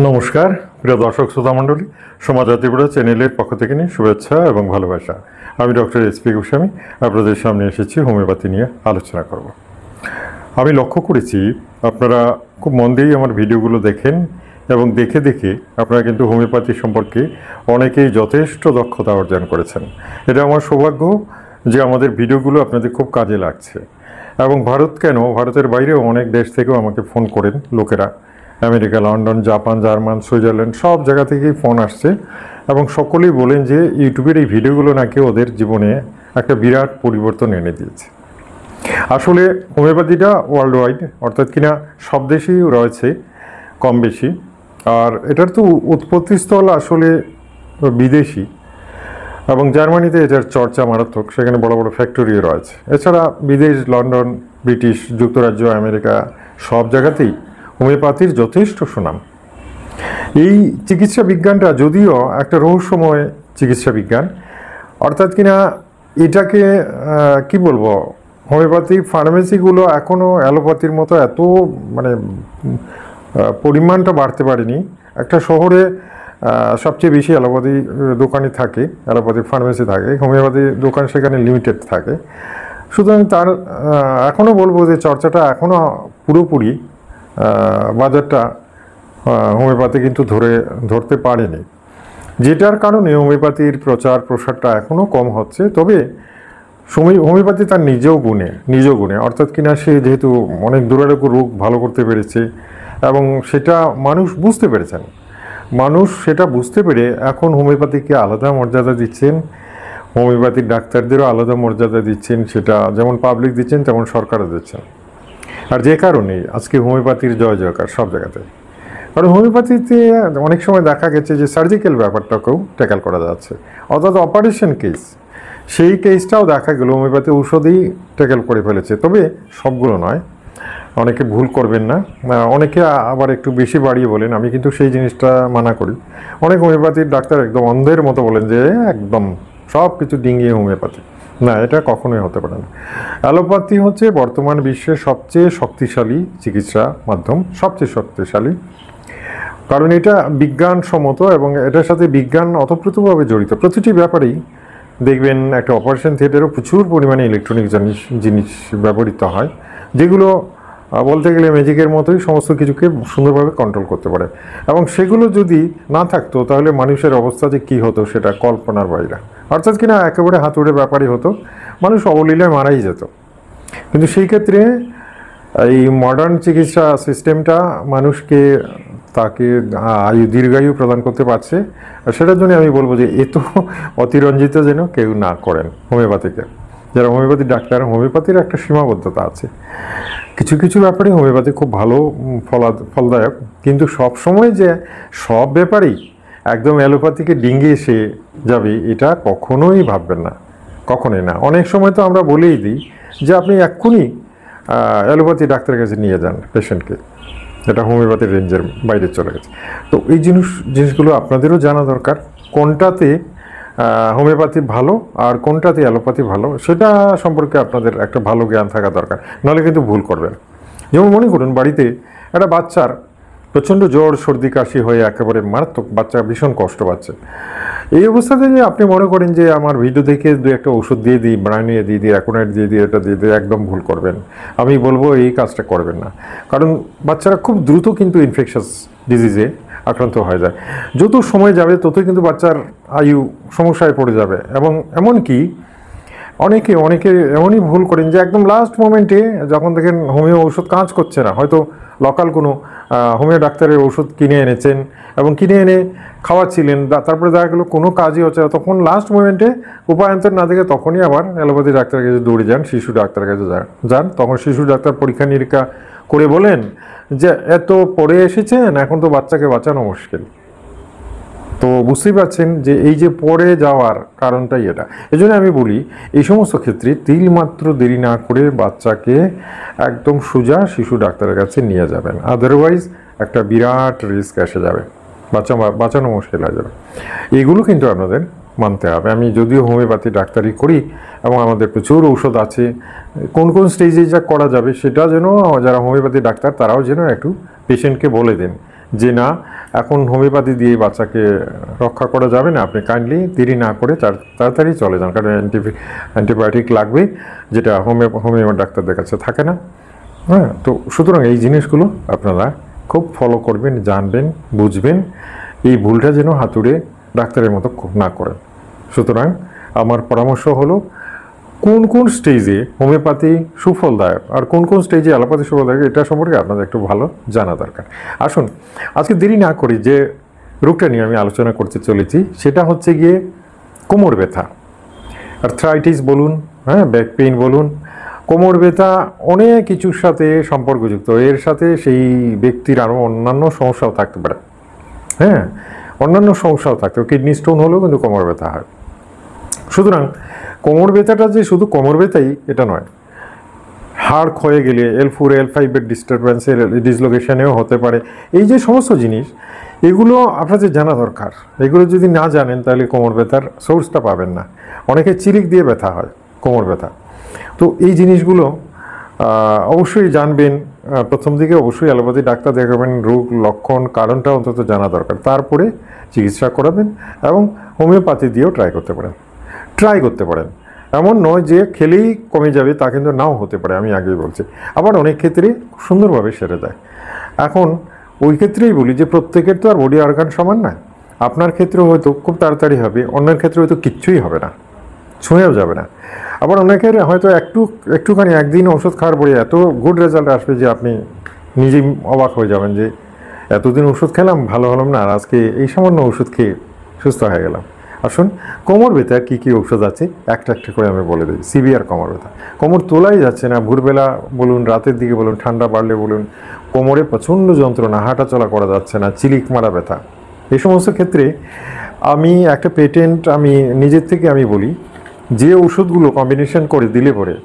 নমস্কার প্রিয় দর্শক শ্রোতা মণ্ডলী, সমাজ ত্রিপুরা চ্যানেলের পক্ষ থেকে নিয়ে শুভেচ্ছা এবং ভালোবাসা। আমি ডক্টর এসপি গোস্বামী আপনাদের সামনে এসেছি হোমিওপ্যাথি নিয়ে আলোচনা করব। আমি লক্ষ্য করেছি আপনারা খুব মন দিয়েই আমার ভিডিওগুলো দেখেন এবং দেখে দেখে আপনারা কিন্তু হোমিওপ্যাথি সম্পর্কে অনেকেই যথেষ্ট দক্ষতা অর্জন করেছেন। এটা আমার সৌভাগ্য যে আমাদের ভিডিওগুলো আপনাদের খুব কাজে লাগছে। এবং ভারত কেন, ভারতের বাইরেও অনেক দেশ থেকেও আমাকে ফোন করেন লোকেরা, America, London, Japan, German, Switzerland সব জায়গা থেকেই ফোন আসছে এবং সকলেই বলেন যে ইউটিউবের এই ভিডিওগুলো নাকি ওদের জীবনে একটা বিরাট পরিবর্তন এনে দিয়েছে। আসলে হোমিওপ্যাথিটা ওয়ার্ল্ড ওয়াইড, অর্থাৎ কিনা সব দেশেই রয়েছে কম বেশি, আর এটার তো উৎপত্তিস্থল আসলে বিদেশি এবং জার্মানিতে এটার চর্চা মারাত্মক, সেখানে বড় বড় ফ্যাক্টরিও রয়েছে। এছাড়া বিদেশ, লন্ডন, ব্রিটিশ যুক্তরাজ্য, আমেরিকা সব জায়গাতেই হোমিওপ্যাথির যথেষ্ট সুনাম। এই চিকিৎসা বিজ্ঞানটা যদিও একটা রহস্যময় চিকিৎসা বিজ্ঞান, অর্থাৎ কিনা এটাকে কি বলবো, হোমিওপ্যাথি ফার্মেসিগুলো এখনও অ্যালোপ্যাথির মতো এত পরিমাণটা বাড়তে পারেনি। একটা শহরে সবচেয়ে বেশি অ্যালোপ্যাথি দোকানই থাকে, অ্যালোপ্যাথি ফার্মেসি থাকে, হোমিওপ্যাথি দোকান সেখানে লিমিটেড থাকে। সুতরাং তার এখনও বলবো যে চর্চাটা এখনও পুরোপুরি বাজারটা হোমিওপ্যাথি কিন্তু ধরতে পারেনি, যেটার কারণে হোমিওপ্যাথির প্রচার প্রসারটা এখনও কম হচ্ছে। তবে হোমিওপ্যাথি তার নিজ গুণে অর্থাৎ কিনা সে যেহেতু অনেক দুরারোগ্য রোগ ভালো করতে পেরেছে এবং সেটা মানুষ বুঝতে পেরেছেন, মানুষ সেটা বুঝতে পেরে এখন হোমিওপ্যাথিকে আলাদা মর্যাদা দিচ্ছেন, হোমিওপ্যাথির ডাক্তারদেরও আলাদা মর্যাদা দিচ্ছেন, সেটা যেমন পাবলিক দিচ্ছেন তেমন সরকারও দিচ্ছেন। আর যে কারণে আজকে হোমিওপ্যাথির জয় জয়কার সব জায়গাতে। কারণ হোমিওপ্যাথিতে অনেক সময় দেখা গেছে যে সার্জিক্যাল ব্যাপারটাকেও ট্যাকেল করা যাচ্ছে, অর্থাৎ অপারেশন কেস, সেই কেসটাও দেখা গেল হোমিওপ্যাথি ঔষধেই ট্যাকেল করে ফেলেছে। তবে সবগুলো নয়, অনেকে ভুল করবেন না, অনেকে আবার একটু বেশি বাড়িয়ে বলেন, আমি কিন্তু সেই জিনিসটা মানা করি। অনেক হোমিওপ্যাথির ডাক্তার একদম অন্ধের মতো বলেন যে একদম সব কিছু ডিঙ্গিয়ে হোমিওপ্যাথি। না, এটা কখনোই হতে পারে না। অ্যালোপ্যাথি হচ্ছে বর্তমান বিশ্বের সবচেয়ে শক্তিশালী চিকিৎসা মাধ্যম, সবচেয়ে শক্তিশালী, কারণ এটা বিজ্ঞানসম্মত এবং এটার সাথে বিজ্ঞান অতপ্রতভাবে জড়িত। প্রতিটি ব্যাপারেই দেখবেন একটা অপারেশন থিয়েটারেও প্রচুর পরিমাণে ইলেকট্রনিক জিনিস ব্যবহৃত হয়, যেগুলো বলতে গেলে ম্যাজিকের মতোই সমস্ত কিছুকে সুন্দরভাবে কন্ট্রোল করতে পারে। এবং সেগুলো যদি না থাকতো তাহলে মানুষের অবস্থা যে কী হতো সেটা কল্পনার বাইরে, অর্থাৎ কিনা একেবারে হাতুড়ে ব্যাপারই হতো, মানুষ অবলীলায় মারাই যেত। কিন্তু সেই ক্ষেত্রে এই মডার্ন চিকিৎসা সিস্টেমটা মানুষকে তাকে দীর্ঘায়ু প্রদান করতে পারছে। আর সেটার জন্য আমি বলবো যে এ তো অতিরঞ্জিত যেন কেউ না করেন হোমিওপ্যাথিকে। যারা হোমিওপ্যাথি ডাক্তার, হোমিওপ্যাথির একটা সীমাবদ্ধতা আছে, কিছু কিছু ব্যাপারে হোমিওপ্যাথি খুব ভালো ফলদায়ক, কিন্তু সব সময় যে সব ব্যাপারেই একদম অ্যালোপ্যাথিকে ডিঙ্গিয়ে এসে যাবে এটা কখনোই ভাববেন না, কখনোই না। অনেক সময় তো আমরা বলেই দিই যে আপনি এক্ষুনি অ্যালোপ্যাথি ডাক্তারের কাছে নিয়ে যান পেশেন্টকে, এটা হোমিওপ্যাথির রেঞ্জের বাইরে চলে গেছে। তো এই জিনিসগুলো আপনাদেরও জানা দরকার, কোনটাতে হোমিওপ্যাথি ভালো আর কোনটাতে অ্যালোপ্যাথি ভালো, সেটা সম্পর্কে আপনাদের একটা ভালো জ্ঞান থাকা দরকার, নাহলে কিন্তু ভুল করবেন। যেমন মনে করুন বাড়িতে একটা বাচ্চার প্রচণ্ড জ্বর, সর্দি, কাশি হয়ে একেবারে মারাত্মক, বাচ্চা ভীষণ কষ্ট পাচ্ছে। এই অবস্থাতে যে আপনি মনে করেন যে আমার ভিডিও দেখে দু একটা ওষুধ দিয়ে দিই, ব্রাইনিয়ে দিয়ে দিই, অ্যাকোনাইট দিয়ে দিই, এটা দিয়ে দিই, একদম ভুল করবেন। আমি বলবো এই কাজটা করবেন না, কারণ বাচ্চারা খুব দ্রুত কিন্তু ইনফেকশাস ডিজিজে আক্রান্ত হয়ে যায়। যত সময় যাবে ততই কিন্তু বাচ্চার আয়ু সমস্যায় পড়ে যাবে। এবং এমনকি অনেকে এমনই ভুল করেন যে একদম লাস্ট মোমেন্টে যখন দেখেন হোমিও ওষুধ কাজ করছে না, হয়তো লোকাল কোনো হোমিও ডাক্তারের ওষুধ কিনে এনেছেন এবং কিনে এনে খাওয়াচ্ছিলেন, তারপরে দেখা গেলো কোনো কাজই হচ্ছে না, তখন লাস্ট মোমেন্টে উপায়ান্তর না দেখে তখনই আবার অ্যালোপ্যাথি ডাক্তারের কাছে দৌড়ে যান, শিশু ডাক্তারের কাছে যান। তখন শিশু ডাক্তার পরীক্ষা নিরীক্ষা করে বলেন যে এত পরে এসেছেন, এখন তো বাচ্চাকে বাঁচানো মুশকিল। তো বুঝতেই পারছেন যে এই যে পরে যাওয়ার কারণটাই এটা। এই জন্য আমি বলি এই সমস্ত ক্ষেত্রে তিলমাত্র দেরি না করে বাচ্চাকে একদম সোজা শিশু ডাক্তারের কাছে নিয়ে যাবেন, আদারওয়াইজ একটা বিরাট রিস্ক এসে যাবে, বাঁচানো মুশকিল হয়ে যাবে। এগুলো কিন্তু আপনাদের মানতে হবে। আমি যদিও হোমিওপ্যাথি ডাক্তারি করি এবং আমাদের প্রচুর ঔষধ আছে, কোন কোন স্টেজে যা করা যাবে সেটা যেন যারা হোমিওপ্যাথি ডাক্তার তারাও যেন একটু পেশেন্টকে বলে দেন যে না এখন হোমিওপ্যাথি দিয়ে বাচ্চাকে রক্ষা করা যাবে না, আপনি কাইন্ডলি দেরি না করে তাড়াতাড়ি চলে যান, কারণ অ্যান্টিবায়োটিক লাগবে, যেটা হোমিও ডাক্তারদের কাছে থাকে না। হ্যাঁ, তো সুতরাং এই জিনিসগুলো আপনারা খুব ফলো করবেন, জানবেন, বুঝবেন, এই ভুলটা যেন হাতুড়ে ডাক্তারের মতো না করেন। সুতরাং আমার পরামর্শ হলো কোন কোন স্টেজে হোমিওপ্যাথি সুফলদায়ক আর কোন কোন স্টেজে অ্যালোপ্যাথি সুফলদায়ক, এটা সম্পর্কে আপনাদের একটু ভালো জানা দরকার। আসুন আজকে দেরি না করি, যে রোগটা নিয়ে আমি আলোচনা করতে চলেছি সেটা হচ্ছে গিয়ে কোমর ব্যথা, আর্থ্রাইটিস বলুন, হ্যাঁ, ব্যাক পেইন বলুন। কোমর ব্যথা অনেক কিছুর সাথে সম্পর্কযুক্ত, এর সাথে সেই ব্যক্তির আরও অন্যান্য সমস্যাও থাকতে পারে। হ্যাঁ, অন্যান্য সমস্যাও থাকতে পারে, কিডনি স্টোন হলেও কিন্তু কোমর ব্যথা হয়। সুতরাং কোমর ব্যথাটা যে শুধু কোমর ব্যথাই এটা নয়, হাড় ক্ষয়ে গেলে L4 L5 ডিস্টারবেন্সের ডিসলোকেশনেও হতে পারে। এই যে সমস্ত জিনিস, এগুলো আপনাদের জানা দরকার। এগুলো যদি না জানেন তাহলে কোমর ব্যথার সোর্সটা পাবেন না। অনেকে চিলিক দিয়ে ব্যথা হয় কোমর ব্যথা, তো এই জিনিসগুলো অবশ্যই জানবেন। প্রথম দিকে অবশ্যই অ্যালোপ্যাথি ডাক্তার দেখাবেন, রোগ লক্ষণ কারণটা অন্তত জানা দরকার, তারপরে চিকিৎসা করাবেন এবং হোমিওপ্যাথি দিয়েও ট্রাই করতে পারেন। এমন নয় যে খেলেই কমে যাবে, তা কিন্তু নাও হতে পারে, আমি আগেই বলছি। আবার অনেক ক্ষেত্রে সুন্দরভাবে সেরে যায়। এখন ওই ক্ষেত্রেই বলি যে প্রত্যেকের তো আর বডি অর্গান সমান নয়। আপনার ক্ষেত্রে হয়তো খুব তাড়াতাড়ি হবে, অন্যের ক্ষেত্রে হয়তো কিচ্ছুই হবে না, ছুঁয়েও যাবে না। আবার অনেকের হয়তো একটুখানি একদিন ওষুধ খাওয়ার পরে এত গুড রেজাল্ট আসবে যে আপনি নিজেই অবাক হয়ে যাবেন যে এতদিন ওষুধ খেলাম, ভালো হলাম না, আর আজকে এই সামান্য ওষুধ খেয়ে সুস্থ হয়ে গেলাম। আসুন কোমর ব্যথার কী কী ঔষধ আছে একটা একটা করে আমি বলে দিই। সিভিয়ার কোমর ব্যথা, কোমর তোলাই যাচ্ছে না, ভোরবেলা বলুন, রাতের দিকে বলুন, ঠান্ডা বাড়লে বলুন, কোমরে প্রচণ্ড যন্ত্রণা, হাঁটা চলা করা যাচ্ছে না, চিলিক মারা ব্যথা, এই সমস্ত ক্ষেত্রে আমি একটা পেটেন্ট আমি নিজের থেকে আমি বলি, যে ওষুধগুলো কম্বিনেশন করে দিলে পরে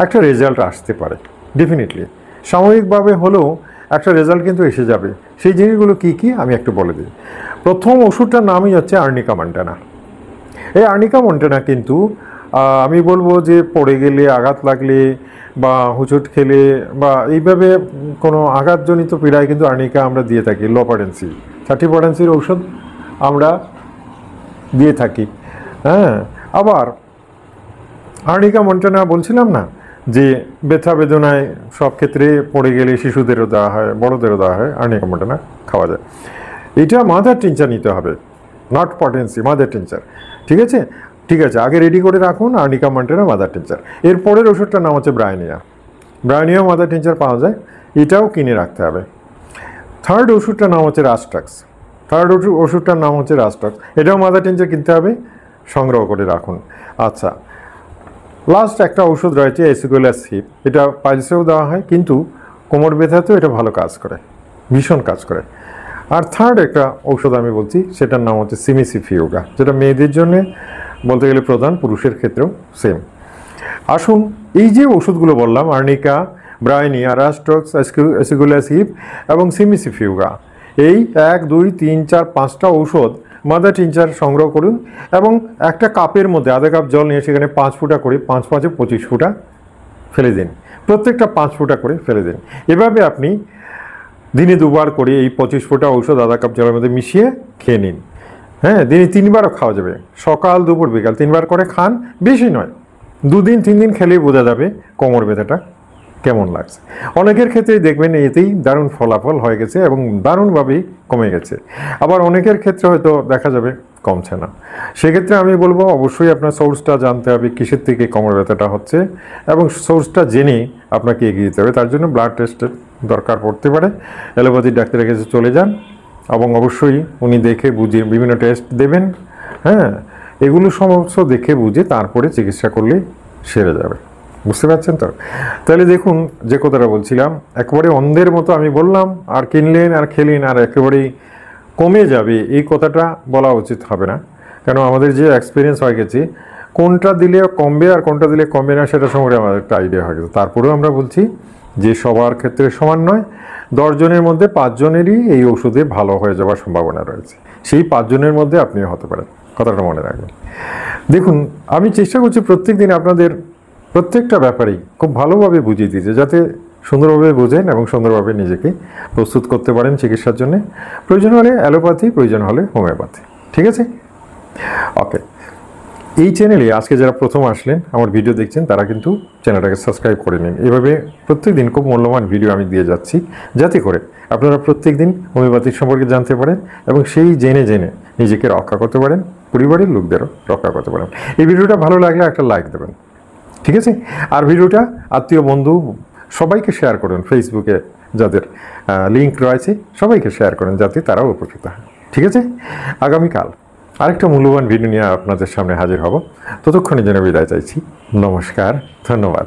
একটা রেজাল্ট আসতে পারে, ডেফিনেটলি সাময়িকভাবে হলেও একটা রেজাল্ট কিন্তু এসে যাবে। সেই জিনিসগুলো কী কী আমি একটু বলে দিই। প্রথম ওষুধটার নামই হচ্ছে আর্নিকা মন্টানা। এই আর্নিকা মন্টানা কিন্তু আমি বলবো যে পড়ে গেলে, আঘাত লাগলে বা হুচট খেলে বা এইভাবে কোনো আঘাতজনিত পীড়ায় কিন্তু আর্নিকা আমরা দিয়ে থাকি। লো পটেন্সি 30% ঔষধ আমরা দিয়ে থাকি। হ্যাঁ, আবার আর্নিকা মন্টানা বলছিলাম না যে ব্যথা বেদনায় সব ক্ষেত্রে পড়ে গেলে শিশুদেরও দেওয়া হয়, বড়োদেরও দেওয়া হয়, আর্নিকা মন্টানা খাওয়া যায়। এটা মাদার টিনচার নিতে হবে, নট পটেন্সি, মাদার টিনচার। ঠিক আছে, আগে রেডি করে রাখুন আর্নিকা মন্টানা মাদার টিনচার। এরপরের ওষুধটার নাম হচ্ছে ব্রায়োনিয়া মাদার টিনচার পাওয়া যায়, এটাও কিনে রাখতে হবে। থার্ড ওষুধটার নাম হচ্ছে রাস্ট্রাক্স, এটাও মাদার টিনচার কিনতে হবে, সংগ্রহ করে রাখুন। আচ্ছা, লাস্ট একটা ওষুধ রয়েছে এসিকুলাস হিপ, এটা পাইলসেও দেওয়া হয়, কিন্তু কোমর ব্যথাতেও এটা ভালো কাজ করে, ভীষণ কাজ করে। আর থার্ড একটা ঔষধ আমি বলছি, সেটার নাম হচ্ছে সিমিসিফিউগা, যেটা মেয়েদের জন্য বলতে গেলে প্রধান, পুরুষের ক্ষেত্রেও সেম। আসুন এই যে ওষুধগুলো বললাম, আর্নিকা, ব্রায়োনিয়া, রাস্ট্রাক্স, এসিকুলাস হিপ এবং সিমিসিফিউগা, এই 1 2 3 4 5টা ঔষধ মাদার টিনচার সংগ্রহ করুন এবং একটা কাপের মধ্যে আধা কাপ জল নিয়ে সেখানে 5 ফোঁটা করে, 5 5 25 ফোঁটা ফেলে দিন, প্রত্যেকটা 5 ফোঁটা করে ফেলে দিন। এভাবে আপনি দিনে 2 বার করে এই 25 ফোঁটা ঔষধ আধা কাপ জলের মধ্যে মিশিয়ে খেয়ে নিন। হ্যাঁ, দিনে 3 বারও খাওয়া যাবে, সকাল দুপুর বিকাল 3 বার করে খান, বেশি নয়, 2 দিন 3 দিন খেলেই বোঝা যাবে কোমর ব্যথাটা কেমন লাগছে। অনেকের ক্ষেত্রেই দেখবেন এতেই দারুণ ফলাফল হয়ে গেছে এবং দারুণভাবেই কমে গেছে। আবার অনেকের ক্ষেত্রে হয়তো দেখা যাবে কমছে না। সেক্ষেত্রে আমি বলবো অবশ্যই আপনার সোর্সটা জানতে হবে, কিসের থেকে কোমর ব্যথাটা হচ্ছে, এবং সোর্সটা জেনে আপনাকে এগিয়ে যেতে হবে। তার জন্য ব্লাড টেস্টের দরকার পড়তে পারে, অ্যালোপ্যাথিক ডাক্তারের কাছে চলে যান এবং অবশ্যই উনি দেখে বুঝে বিভিন্ন টেস্ট দেবেন। হ্যাঁ, এগুলো সমস্ত দেখে বুঝে তারপরে চিকিৎসা করলে সেরে যাবে। বুঝতে পারছেন তো? তাহলে দেখুন, যে কথাটা বলছিলাম, একেবারে অন্ধের মতো আমি বললাম আর কিনলেন আর খেলেন আর একেবারেই কমে যাবে, এই কথাটা বলা উচিত হবে না। কেন আমাদের যে এক্সপিরিয়েন্স হয়ে গেছে, কোনটা দিলে কমবে আর কোনটা দিলে কমবে না সেটা সম্পর্কে আমাদের একটা আইডিয়া হয়ে গেছে। তারপরেও আমরা বলছি যে সবার ক্ষেত্রে সমান নয়, 10 জনের মধ্যে 5 জনেরই এই ওষুধে ভালো হয়ে যাওয়ার সম্ভাবনা রয়েছে। সেই 5 জনের মধ্যে আপনিও হতে পারেন, কথাটা মনে রাখবেন। দেখুন, আমি চেষ্টা করছি প্রত্যেক দিন আপনাদের প্রত্যেকটা ব্যাপারেই খুব ভালোভাবে বুঝিয়ে দিতে, যাতে সুন্দরভাবে বোঝেন এবং সুন্দরভাবে নিজেকে প্রস্তুত করতে পারেন চিকিৎসার জন্য। প্রয়োজন হলে অ্যালোপ্যাথি, প্রয়োজন হলে হোমিওপ্যাথি। ঠিক আছে? ওকে। এই চ্যানেলে আজকে যারা প্রথম আসলেন, আমার ভিডিও দেখছেন, তারা কিন্তু চ্যানেলটাকে সাবস্ক্রাইব করে নিন। এভাবে প্রত্যেক দিন খুব মূল্যবান ভিডিও আমি দিয়ে যাচ্ছি, যাতে করে আপনারা প্রত্যেক দিন হোমিওপ্যাথির সম্পর্কে জানতে পারেন এবং সেই জেনে নিজেকে রক্ষা করতে পারেন, পরিবারের লোকদেরও রক্ষা করতে পারেন। এই ভিডিওটা ভালো লাগলে একটা লাইক দেবেন। ঠিক আছে? আর ভিডিওটা আত্মীয়, বন্ধু সবাইকে শেয়ার করুন। ফেসবুকে যাদের লিঙ্ক রয়েছে সবাইকে শেয়ার করেন, যাতে তারাও উপকৃত হয়। ঠিক আছে? আগামীকাল আরেকটা মূল্যবান ভিডিও নিয়ে আপনাদের সামনে হাজির হব। ততক্ষণে যেন বিদায় চাইছি। নমস্কার, ধন্যবাদ।